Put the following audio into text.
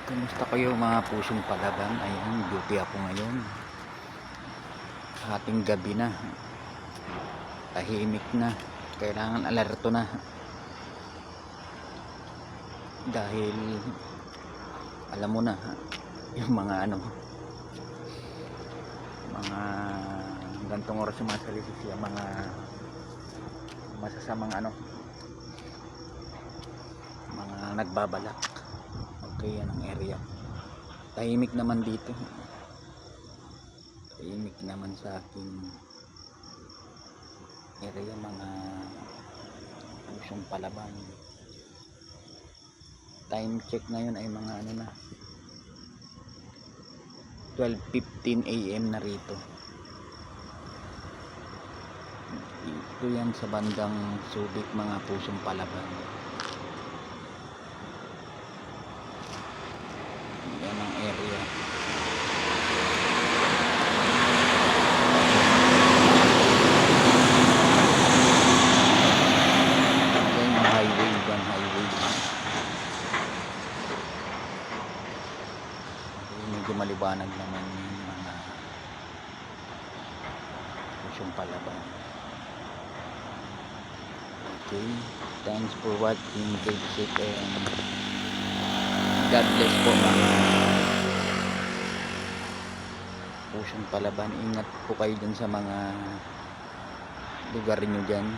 Kumusta kayo mga pusong palaban? Ayan, duty ako ngayon. Ating gabi na. Tahimik na. Kailangan alerto na. Dahil alam mo na yung mga mga gantong oras yung mga salisisi, mga masasamang mga nagbabalak. Okay, yan ang area. Tahimik naman dito. Tahimik naman sa aking area, mga pusong palaban. Time check ngayon ay mga 12:15 AM na rito. Ito yan sa bandang Subic, mga pusong palaban. Yan ang area. Yan yung highway, yan highway. Medyo maliwanag naman yung mga pusong palaban. Okay, thanks for watching. Keep safe and God bless po mga pusong palaban. Ingat po kayo dyan sa mga lugar nyo dyan.